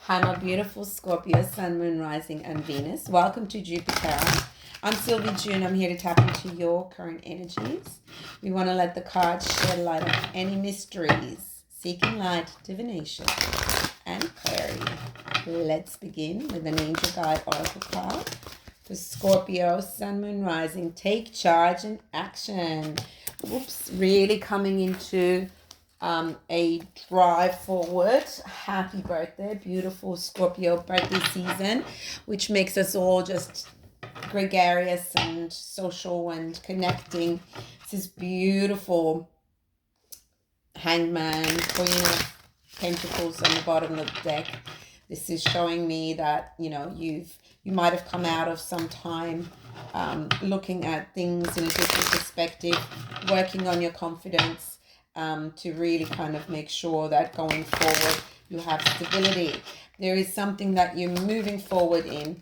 Hi, my beautiful Scorpio, Sun, Moon, Rising, and Venus. Welcome to Jupiter. I'm XLVIjoon. I'm here to tap into your current energies. We want to let the cards shed light on any mysteries, seeking light, divination, and clarity. Let's begin with an angel guide oracle card for Scorpio, Sun, Moon, Rising. Take charge and action. Oops, really coming into a drive forward. Happy birthday, beautiful Scorpio birthday season, which makes us all just gregarious and social and connecting. This is beautiful hangman, queen of pentacles on the bottom of the deck. This is showing me that you might have come out of some time looking at things in a different perspective, working on your confidence, to really kind of make sure that going forward you have stability. There is something that you're moving forward in.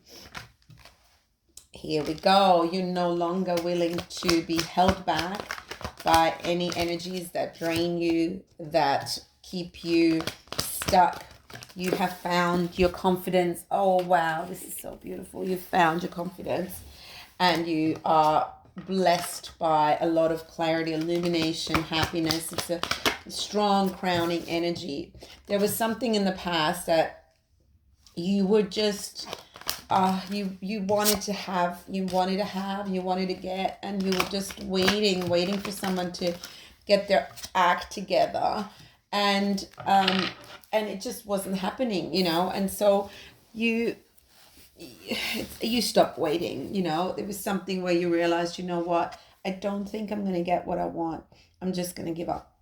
Here we go. You're no longer willing to be held back by any energies that drain you, that keep you stuck. You have found your confidence. Oh, wow. This is so beautiful. You've found your confidence and you are blessed by a lot of clarity, illumination, happiness. It's a strong crowning energy. There was something in the past that you were just you wanted to have, you wanted to get, and you were just waiting for someone to get their act together, and it just wasn't happening, and so you stopped waiting. There was something where you realized, what, I don't think I'm going to get what I want. I'm just going to give up.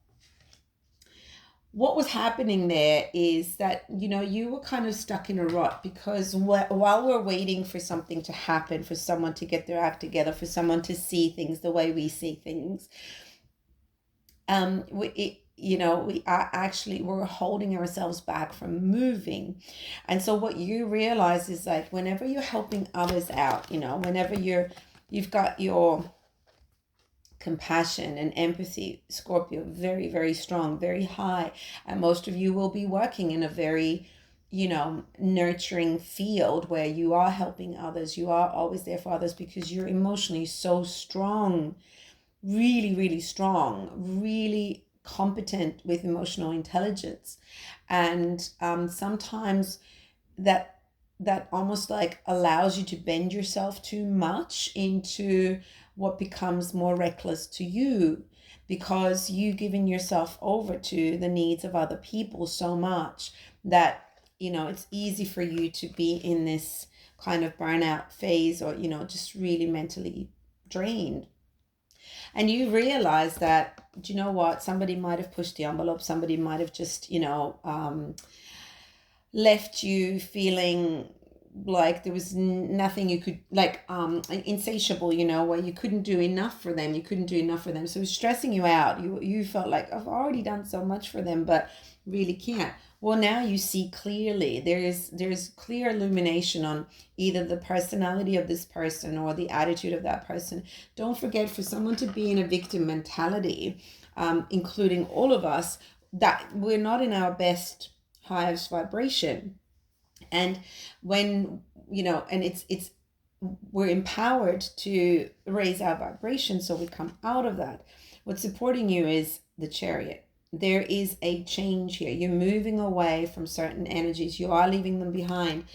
What was happening there is that, you were kind of stuck in a rut, because while we're waiting for something to happen, for someone to get their act together, for someone to see things the way we see things, we're holding ourselves back from moving. And so what you realize is, like, whenever you're helping others out, whenever you've got your compassion and empathy, Scorpio, very, very strong, very high, and most of you will be working in a very nurturing field where you are helping others, you are always there for others, because you're emotionally so strong, really, really strong, really competent with emotional intelligence. And sometimes that almost like allows you to bend yourself too much into what becomes more reckless to you, because you've given yourself over to the needs of other people so much that it's easy for you to be in this kind of burnout phase, or just really mentally drained. And you realize that, do you know what, somebody might have pushed the envelope, somebody might have just left you feeling like there was nothing you could, like insatiable, where you couldn't do enough for them, so it was stressing you out. You felt like, I've already done so much for them, but really can't. Well, now you see clearly. There's clear illumination on either the personality of this person or the attitude of that person. Don't forget, for someone to be in a victim mentality, including all of us, that we're not in our best, highest vibration. And when and it's we're empowered to raise our vibration, so we come out of that. What's supporting you is the Chariot. There is a change here. You're moving away from certain energies. You are leaving them behind.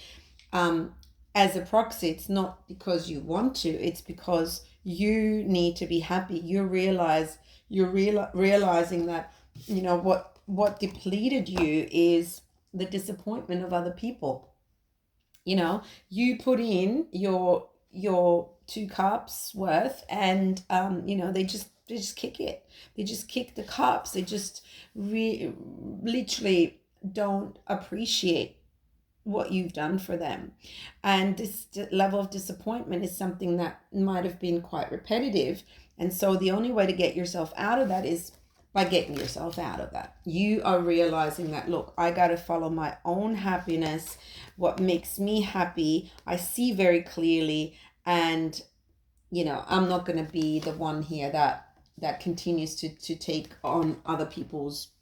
As a proxy, it's not because you want to, it's because you need to be happy. You're realizing that what depleted you is the disappointment of other people. You put in your 2 cups worth, and they just kick it. They just kick the cups. They just literally don't appreciate what you've done for them. And this level of disappointment is something that might have been quite repetitive. And so the only way to get yourself out of that is by getting yourself out of that. You are realizing that, look, I got to follow my own happiness, what makes me happy. I see very clearly, and I'm not going to be the one here that continues to take on other people's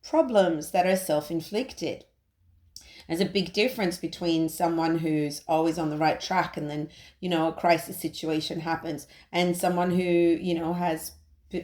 problems that are self-inflicted. There's a big difference between someone who's always on the right track and then, a crisis situation happens, and someone who, has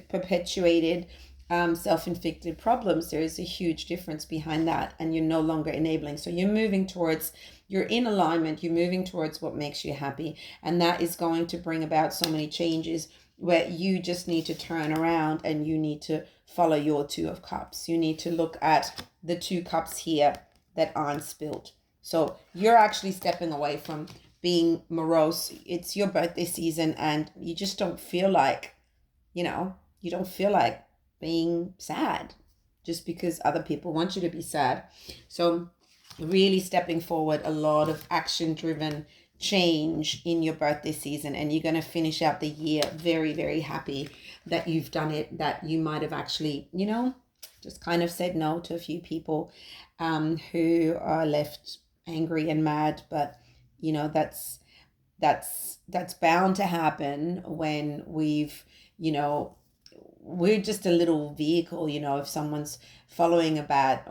perpetuated self-inflicted problems. There is a huge difference behind that, and you're no longer enabling. So you're in alignment, you're moving towards what makes you happy, and that is going to bring about so many changes where you just need to turn around and you need to follow your 2 of Cups. You need to look at the 2 cups here that aren't spilled. So you're actually stepping away from being morose. It's your birthday season and you just don't feel like, you don't feel like being sad just because other people want you to be sad. So really stepping forward, a lot of action-driven change in your birthday season, and you're going to finish out the year very, very happy that you've done it, that you might have actually, just kind of said no to a few people who are left angry and mad. But, that's bound to happen when we're just a little vehicle, if someone's following a bad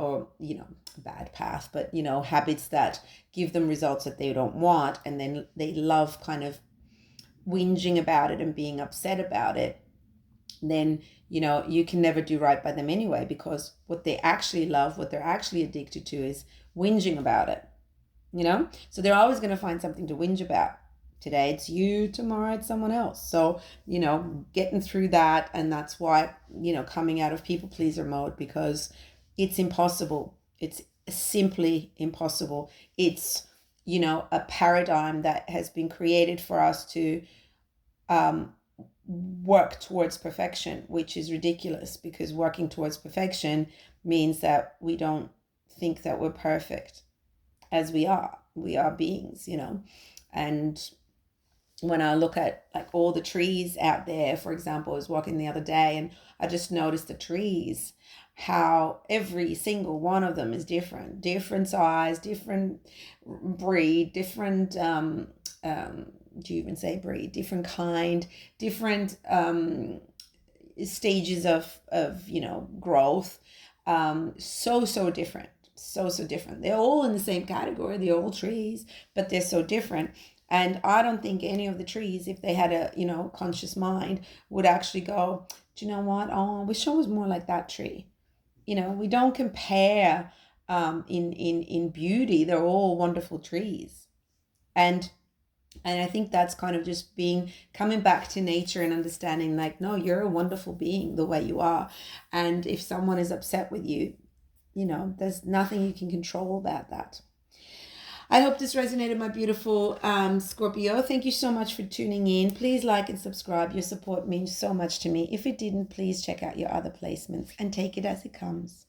path, but, habits that give them results that they don't want, and then they love kind of whinging about it and being upset about it, then, you can never do right by them anyway, because what they actually love, what they're actually addicted to is whinging about it, So they're always going to find something to whinge about. Today it's you, tomorrow it's someone else. So, getting through that. And that's why, coming out of people pleaser mode, because it's impossible. It's simply impossible. It's, a paradigm that has been created for us to work towards perfection, which is ridiculous, because working towards perfection means that we don't think that we're perfect, as we are. We are beings, and when I look at like all the trees out there, for example, I was walking the other day and I just noticed the trees, how every single one of them is different size, different breed, different, do you even say breed? Different kind, different stages of growth. So different. So different. They're all in the same category. They're all trees, but they're so different. And I don't think any of the trees, if they had a, conscious mind, would actually go, do you know what? Oh, I wish I was more like that tree. We don't compare in beauty. They're all wonderful trees. And I think that's kind of just coming back to nature and understanding, like, no, you're a wonderful being the way you are. And if someone is upset with you, there's nothing you can control about that. I hope this resonated, my beautiful Scorpio. Thank you so much for tuning in. Please like and subscribe. Your support means so much to me. If it didn't, please check out your other placements and take it as it comes.